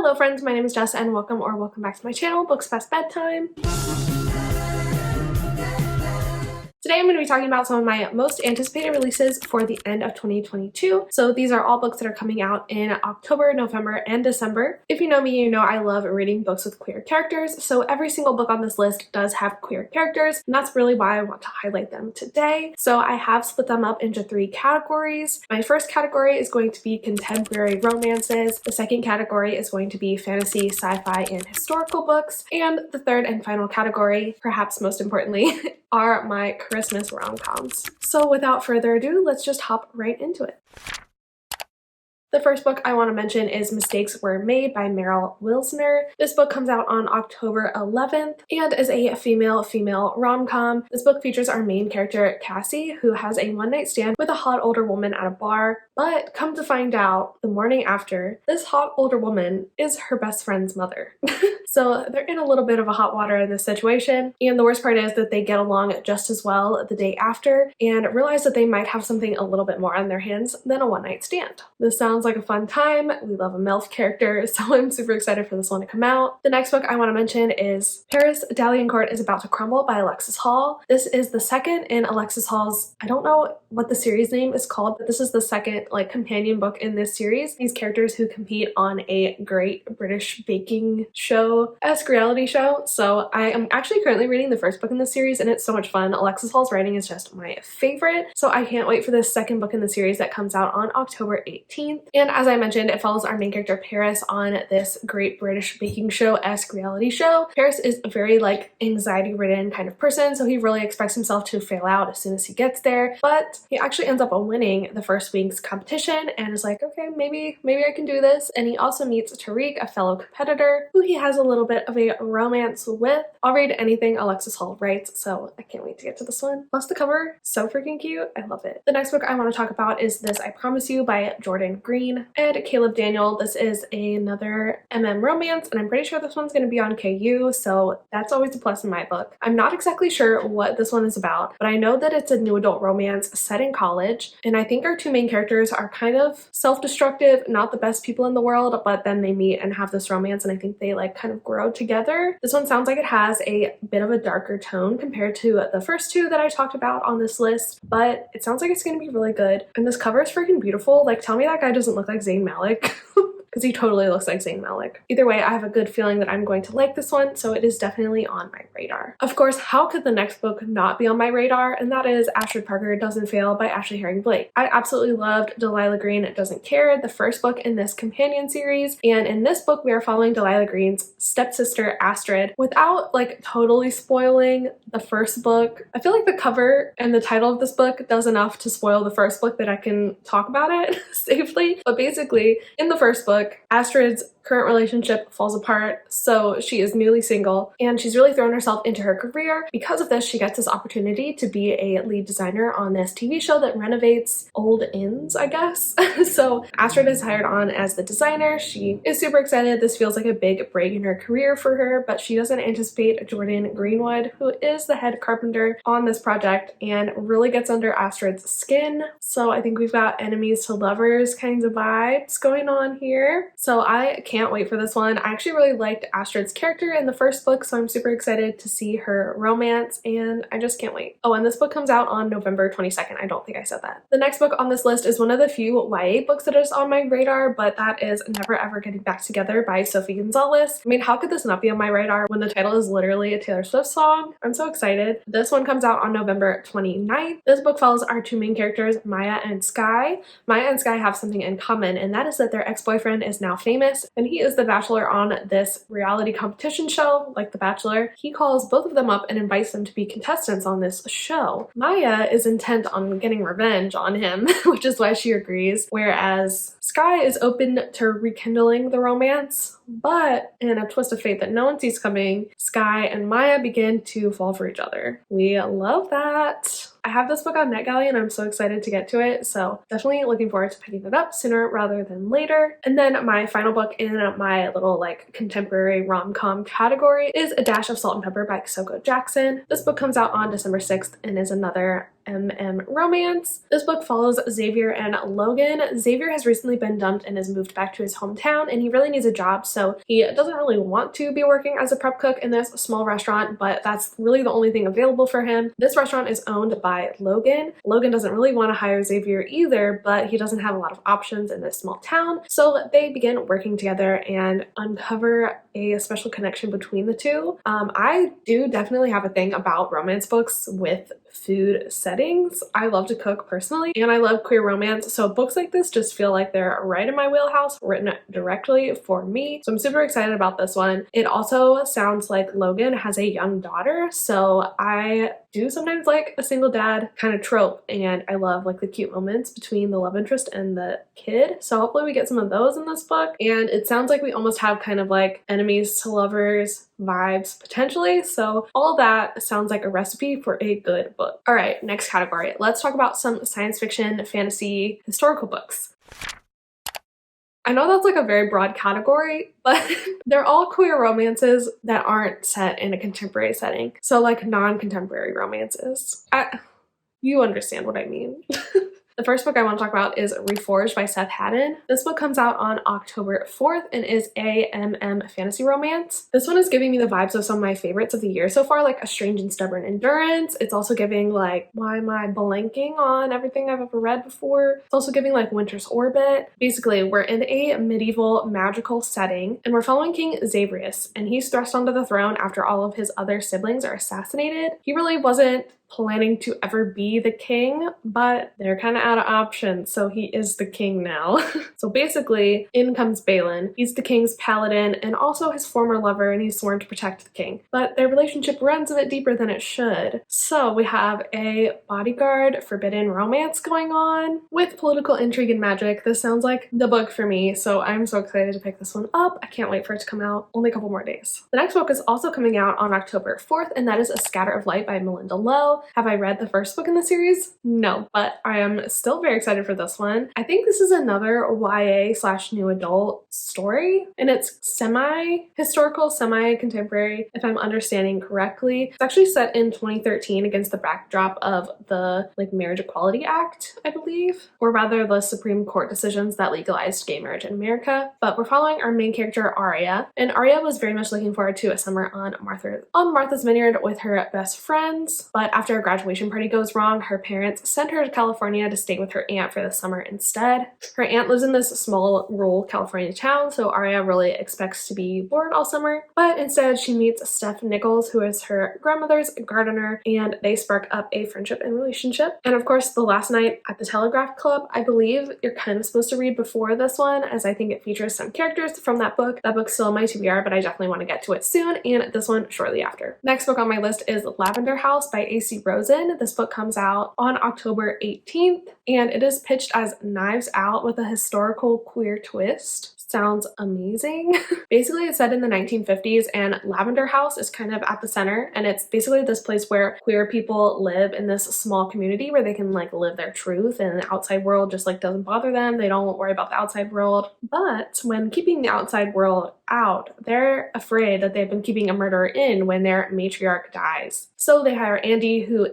Hello friends, my name is Jess and welcome back to my channel, Books Past Bedtime. Today I'm going to be talking about some of my most anticipated releases for the end of 2022. So these are all books that are coming out in October, November, and December. If you know me, you know I love reading books with queer characters, so every single book on this list does have queer characters, and that's really why I want to highlight them today. So I have split them up into 3 categories. My first category is going to be contemporary romances, the second category is going to be fantasy, sci-fi, and historical books, and the third and final category, perhaps most importantly, are my Christmas rom-coms. So without further ado, let's just hop right into it. The first book I want to mention is Mistakes Were Made by Meryl Wilsner. This book comes out on October 11th and is a female rom-com. This book features our main character, Cassie, who has a one-night stand with a hot older woman at a bar, but come to find out the morning after, this hot older woman is her best friend's mother. So they're in a little bit of a hot water in this situation, and the worst part is that they get along just as well the day after and realize that they might have something a little bit more on their hands than a one-night stand. This sounds like a fun time. We love a MILF character, so I'm super excited for this one to come out. The next book I want to mention is Paris, Dahlian Court is About to Crumble by Alexis Hall. This is the second in Alexis Hall's, I don't know what the series name is called, but this is the second companion book in this series. These characters who compete on a Great British Baking Show-esque reality show. So I am actually currently reading the first book in this series and it's so much fun. Alexis Hall's writing is just my favorite. So I can't wait for this second book in the series that comes out on October 18th. And as I mentioned, it follows our main character Paris on this Great British Baking Show-esque reality show. Paris is a very anxiety-ridden kind of person, so he really expects himself to fail out as soon as he gets there, but he actually ends up winning the first week's competition and is like, okay, maybe I can do this. And he also meets Tariq, a fellow competitor, who he has a little bit of a romance with. I'll read anything Alexis Hall writes, so I can't wait to get to this one. Plus the cover, so freaking cute. I love it. The next book I want to talk about is This I Promise You by Jordan Green and Caleb Daniel. This is another romance, and I'm pretty sure this one's going to be on KU, so that's always a plus in my book. I'm not exactly sure what this one is about, but I know that it's a new adult romance set in college, and I think our 2 main characters are kind of self-destructive, not the best people in the world, but then they meet and have this romance, and I think they kind of grow together. This one sounds like it has a bit of a darker tone compared to the first 2 that I talked about on this list, but it sounds like it's going to be really good. And this cover is freaking beautiful. Tell me that guy doesn't look like Zayn Malik. Because he totally looks like Zayn Malik. Either way, I have a good feeling that I'm going to like this one, so it is definitely on my radar. Of course, how could the next book not be on my radar? And that is Astrid Parker Doesn't Fail by Ashley Herring Blake. I absolutely loved Delilah Green Doesn't Care, the first book in this companion series, and in this book we are following Delilah Green's stepsister Astrid. Without totally spoiling the first book, I feel like the cover and the title of this book does enough to spoil the first book that I can talk about it safely. But basically, in the first book, Astrid's current relationship falls apart, so she is newly single and she's really thrown herself into her career. Because of this, she gets this opportunity to be a lead designer on this TV show that renovates old inns, I guess. So Astrid is hired on as the designer. She is super excited. This feels like a big break in her career for her, but she doesn't anticipate Jordan Greenwood, who is the head carpenter on this project, and really gets under Astrid's skin. So I think we've got enemies to lovers kinds of vibes going on here. So I can't wait for this one. I actually really liked Astrid's character in the first book, so I'm super excited to see her romance, and I just can't wait. Oh, and this book comes out on November 22nd. I don't think I said that. The next book on this list is one of the few YA books that is on my radar, but that is Never Ever Getting Back Together by Sophie Gonzalez. I mean, how could this not be on my radar when the title is literally a Taylor Swift song? I'm so excited. This one comes out on November 29th. This book follows our 2 main characters, Maya and Sky. Maya and Sky have something in common, and that is that their ex-boyfriend is now famous, and he is the bachelor on this reality competition show, like The Bachelor. He calls both of them up and invites them to be contestants on this show. Maya is intent on getting revenge on him, which is why she agrees, whereas Sky is open to rekindling the romance, but in a twist of fate that no one sees coming, Sky and Maya begin to fall for each other. We love that. I have this book on NetGalley and I'm so excited to get to it, so definitely looking forward to picking it up sooner rather than later. And then my final book in my little contemporary rom-com category is A Dash of Salt and Pepper by Soko Jackson. This book comes out on December 6th and is another romance. This book follows Xavier and Logan. Xavier has recently been dumped and has moved back to his hometown, and he really needs a job, so he doesn't really want to be working as a prep cook in this small restaurant, but that's really the only thing available for him. This restaurant is owned by Logan. Logan doesn't really want to hire Xavier either, but he doesn't have a lot of options in this small town, so they begin working together and uncover a special connection between the two. I do definitely have a thing about romance books with food settings. I love to cook personally, and I love queer romance, so books like this just feel like they're right in my wheelhouse, written directly for me. So I'm super excited about this one. It also sounds like Logan has a young daughter, so I do sometimes like a single dad kind of trope, and I love like the cute moments between the love interest and the kid. So hopefully we get some of those in this book, and it sounds like we almost have kind of like enemies to lovers vibes potentially, so all that sounds like a recipe for a good book. All right, next category. Let's talk about some science fiction, fantasy, historical books. I know that's like a very broad category, but they're all queer romances that aren't set in a contemporary setting. So like non-contemporary romances. You understand what I mean. The first book I want to talk about is Reforged by Seth Haddon. This book comes out on October 4th and is a fantasy romance. This one is giving me the vibes of some of my favorites of the year so far, like A Strange and Stubborn Endurance. It's also giving like, why am I blanking on everything I've ever read before? It's also giving like Winter's Orbit. Basically, we're in a medieval magical setting and we're following King Xavrius, and he's thrust onto the throne after all of his other siblings are assassinated. He really wasn't planning to ever be the king, but they're kind of out of options, so he is the king now. So basically, in comes Balin. He's the king's paladin and also his former lover, and he's sworn to protect the king. But their relationship runs a bit deeper than it should. So we have a bodyguard forbidden romance going on with political intrigue and magic. This sounds like the book for me, so I'm so excited to pick this one up. I can't wait for it to come out. Only a couple more days. The next book is also coming out on October 4th, and that is A Scatter of Light by Melinda Lowe. Have I read the first book in the series? No, but I am still very excited for this one. I think this is another YA/new adult story, and it's semi-historical, semi-contemporary, if I'm understanding correctly. It's actually set in 2013 against the backdrop of the Marriage Equality Act, I believe, or rather the Supreme Court decisions that legalized gay marriage in America. But we're following our main character, Arya, and Arya was very much looking forward to a summer on Martha's Vineyard with her best friends, but after a graduation party goes wrong, her parents send her to California to stay with her aunt for the summer instead. Her aunt lives in this small rural California town, so Arya really expects to be bored all summer, but instead she meets Steph Nichols, who is her grandmother's gardener, and they spark up a friendship and relationship. And of course, the last night at the Telegraph Club, I believe you're kind of supposed to read before this one, as I think it features some characters from that book. That book's still in my TBR, but I definitely want to get to it soon, and this one shortly after. Next book on my list is Lavender House by A.C. Rosen. This book comes out on October 18th, and it is pitched as Knives Out with a historical queer twist. Sounds amazing. Basically, it's set in the 1950s, and Lavender House is kind of at the center, and it's basically this place where queer people live in this small community where they can live their truth, and the outside world just doesn't bother them. They don't worry about the outside world. But when keeping the outside world out, they're afraid that they've been keeping a murderer in when their matriarch dies. So they hire Andy, who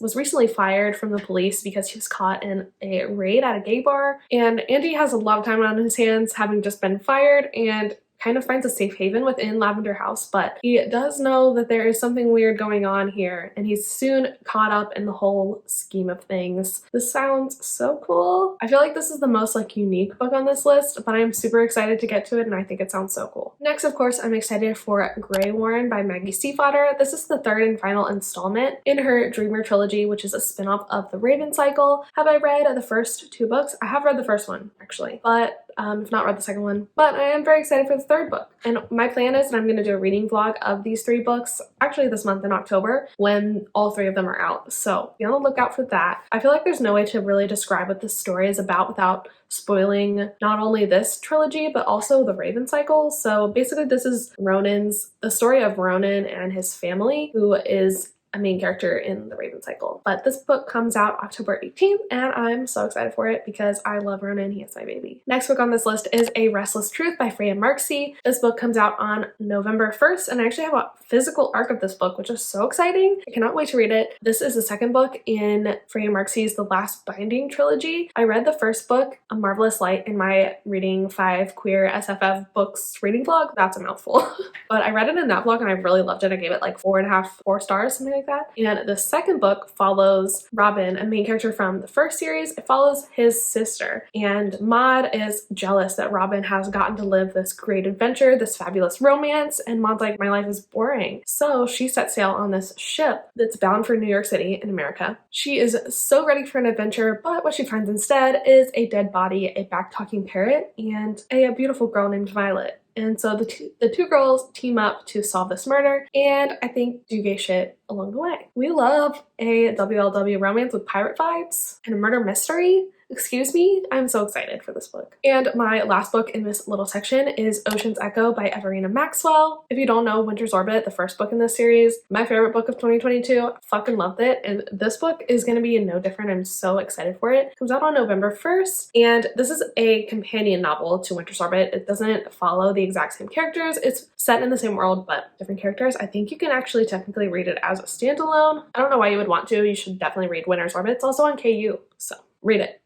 was recently fired from the police because he was caught in a raid at a gay bar, and Andy has a lot of time on his hands, having just been fired, and kind of finds a safe haven within Lavender House, but he does know that there is something weird going on here, and he's soon caught up in the whole scheme of things. This sounds so cool. I feel like this is the most unique book on this list, but I'm super excited to get to it, and I think it sounds so cool. Next, of course, I'm excited for Grey Warren by Maggie Stiefvater. This is the third and final installment in her Dreamer trilogy, which is a spin-off of the Raven cycle. Have I read the first two books? I have read the first one, actually, but I've not read the second one, but I am very excited for the third book. And my plan is that I'm going to do a reading vlog of these three books, actually this month in October, when all three of them are out. So be on the lookout for that. I feel like there's no way to really describe what this story is about without spoiling not only this trilogy, but also the Raven cycle. So basically this is the story of Ronan and his family, who is a main character in the Raven cycle. But this book comes out October 18th, and I'm so excited for it because I love Ronan. He is my baby. Next book on this list is A Restless Truth by Freya Marksey. This book comes out on November 1st, and I actually have a physical arc of this book, which is so exciting. I cannot wait to read it. This is the second book in Freya Marksey's The Last Binding trilogy. I read the first book, A Marvelous Light, in my Reading 5 Queer SFF Books reading vlog. That's a mouthful. But I read it in that vlog and I really loved it. I gave it like 4.5 stars, something like that. And the second book follows Robin, a main character from the first series. It follows his sister, and Maud is jealous that Robin has gotten to live this great adventure, this fabulous romance, and Maud's like, my life is boring. So she sets sail on this ship that's bound for New York City in America. She is so ready for an adventure, but what she finds instead is a dead body, a back-talking parrot, and a beautiful girl named Violet. And so the two girls team up to solve this murder, and I think do gay shit along the way. We love a WLW romance with pirate vibes and a murder mystery. Excuse me, I'm so excited for this book. And my last book in this little section is Ocean's Echo by Everina Maxwell. If you don't know Winter's Orbit, the first book in this series, my favorite book of 2022, I fucking loved it. And this book is going to be no different. I'm so excited for it. It comes out on November 1st. And this is a companion novel to Winter's Orbit. It doesn't follow the exact same characters. It's set in the same world, but different characters. I think you can actually technically read it as a standalone. I don't know why you would want to. You should definitely read Winter's Orbit. It's also on KU, so read it.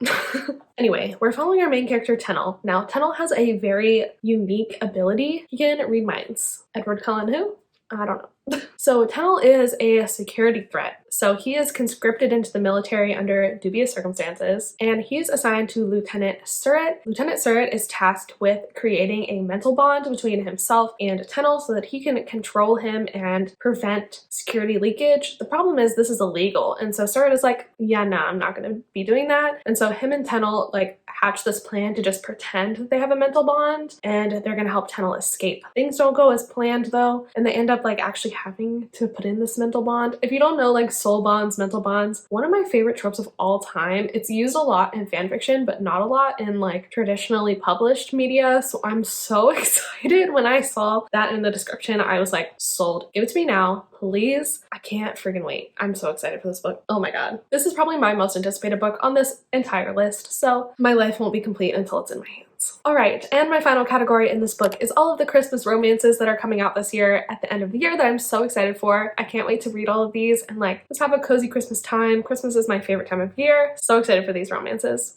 Anyway, we're following our main character, Tennel. Now, Tennel has a very unique ability. He can read minds. Edward Cullen who? I don't know. So Tennel is a security threat. So he is conscripted into the military under dubious circumstances, and he's assigned to Lieutenant Surratt. Lieutenant Surratt is tasked with creating a mental bond between himself and Tennel so that he can control him and prevent security leakage. The problem is this is illegal, and so Surratt is like, yeah, nah, I'm not gonna be doing that. And so him and Tennel like hatch this plan to just pretend that they have a mental bond, and they're gonna help Tennel escape. Things don't go as planned though, and they end up like actually having to put in this mental bond. If you don't know like soul bonds, mental bonds, one of my favorite tropes of all time. It's used a lot in fanfiction, but not a lot in like traditionally published media. So I'm so excited when I saw that in the description. I was like, sold. Give it to me now, please. I can't freaking wait. I'm so excited for this book. Oh my god. This is probably my most anticipated book on this entire list. So my life won't be complete until it's in my hands. Alright, and my final category in this book is all of the Christmas romances that are coming out this year at the end of the year that I'm so excited for. I can't wait to read all of these and like just have a cozy Christmas time. Christmas is my favorite time of year. So excited for these romances.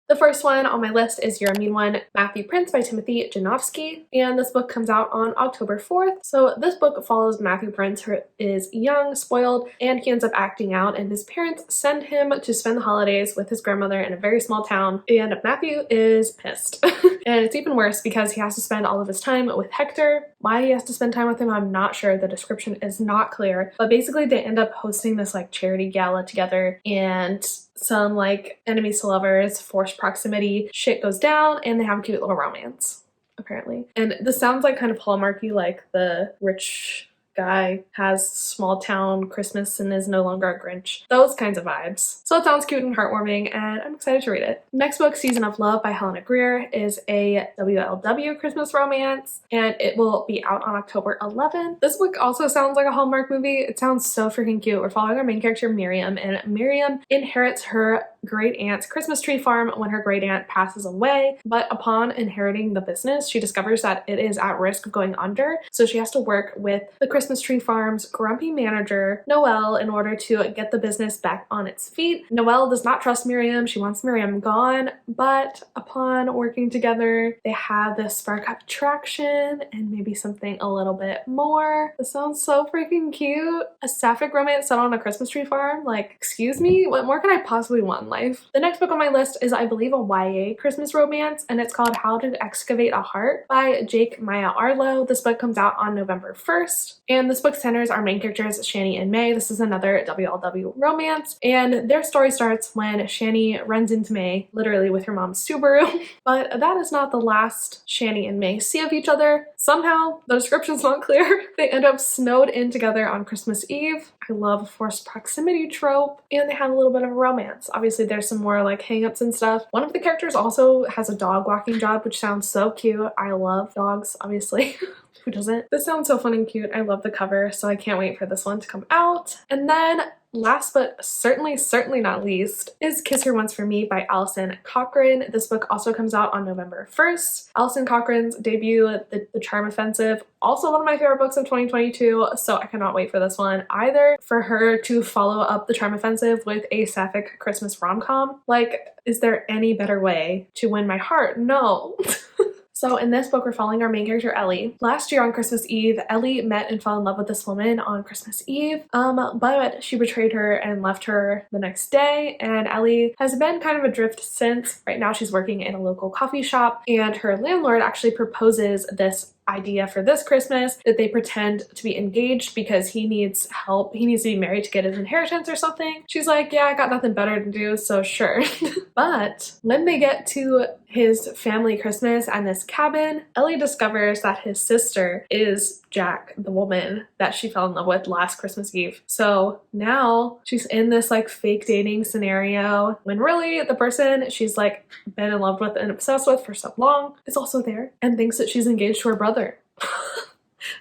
The first one on my list is You're a Mean One, Matthew Prince by Timothy Janofsky, and this book comes out on October 4th. So this book follows Matthew Prince, who is young, spoiled, and he ends up acting out, and his parents send him to spend the holidays with his grandmother in a very small town, and Matthew is pissed. And it's even worse because he has to spend all of his time with Hector. Why he has to spend time with him, I'm not sure. The description is not clear, but basically they end up hosting this like charity gala together, and some like enemies to lovers, forced proximity shit goes down, and they have a cute little romance, apparently. And this sounds like kind of Hallmarky, like the rich guy has small town Christmas and is no longer a Grinch. Those kinds of vibes. So it sounds cute and heartwarming, and I'm excited to read it. Next book, Season of Love by Helena Greer, is a WLW Christmas romance, and it will be out on October 11th. This book also sounds like a Hallmark movie. It sounds so freaking cute. We're following our main character, Miriam, and Miriam inherits her great aunt's Christmas tree farm when her great aunt passes away, but upon inheriting the business, she discovers that it is at risk of going under, so she has to work with the Christmas tree farm's grumpy manager, Noelle, in order to get the business back on its feet. Noelle does not trust Miriam. She wants Miriam gone, but upon working together, they have this spark of attraction and maybe something a little bit more. This sounds so freaking cute. A sapphic romance set on a Christmas tree farm? Like, excuse me? What more can I possibly want in life? The next book on my list is, I believe, a YA Christmas romance, and it's called How to Excavate a Heart by Jake Maya Arlo. This book comes out on November 1st, and this book centers our main characters, Shani and May. This is another WLW romance, and their story starts when Shani runs into May, literally with her mom's Subaru. But that is not the last Shani and May see of each other. Somehow, the description's not clear. They end up snowed in together on Christmas Eve. I love a forced proximity trope, and they have a little bit of a romance. Obviously, there's some more like hang-ups and stuff. One of the characters also has a dog walking job, which sounds so cute. I love dogs, obviously. Who doesn't? This sounds so fun and cute. I love the cover, so I can't wait for this one to come out. And then last but certainly not least is Kiss Her Once for Me by Alison Cochrane. This book also comes out on November 1st. Alison Cochrane's debut, The Charm Offensive, also one of my favorite books of 2022, so I cannot wait for this one. Either for her to follow up The Charm Offensive with a sapphic Christmas rom-com. Like, is there any better way to win my heart? No. So in this book, we're following our main character, Ellie. Last year on Christmas Eve, Ellie met and fell in love with this woman on Christmas Eve, but she betrayed her and left her the next day, and Ellie has been kind of adrift since. Right now she's working in a local coffee shop, and her landlord actually proposes this idea for this Christmas that they pretend to be engaged because he needs help. He needs to be married to get his inheritance or something. She's like, yeah, I got nothing better to do, so sure. But when they get to his family Christmas and this cabin, Ellie discovers that his sister is Jack, the woman that she fell in love with last Christmas Eve. So now she's in this like fake dating scenario when really the person she's like been in love with and obsessed with for so long is also there and thinks that she's engaged to her brother.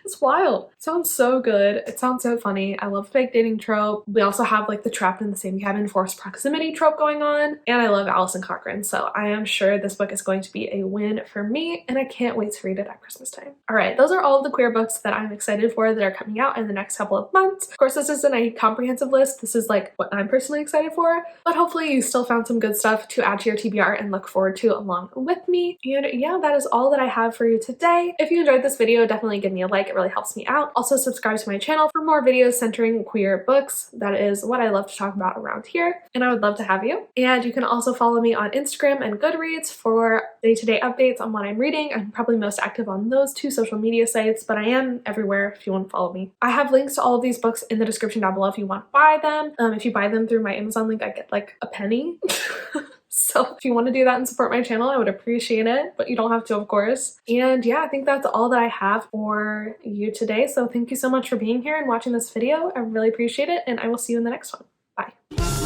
It's wild. It sounds so good. It sounds so funny. I love fake dating trope. We also have like the trapped in the same cabin forced proximity trope going on. And I love Alison Cochrane, so I am sure this book is going to be a win for me, and I can't wait to read it at Christmas time. All right, those are all of the queer books that I'm excited for that are coming out in the next couple of months. Of course, this isn't a comprehensive list. This is like what I'm personally excited for, but hopefully you still found some good stuff to add to your TBR and look forward to along with me. And yeah, that is all that I have for you today. If you enjoyed this video, definitely give me a like. It really helps me out. Also subscribe to my channel for more videos centering queer books. That is what I love to talk about around here, and I would love to have you. And you can also follow me on Instagram and Goodreads for day-to-day updates on what I'm reading. I'm probably most active on those two social media sites, but I am everywhere if you want to follow me. I have links to all of these books in the description down below if you want to buy them. If you buy them through my Amazon link, I get like a penny. So if you want to do that and support my channel, I would appreciate it, but you don't have to, of course. And yeah, I think that's all that I have for you today. So thank you so much for being here and watching this video. I really appreciate it, and I will see you in the next one. Bye.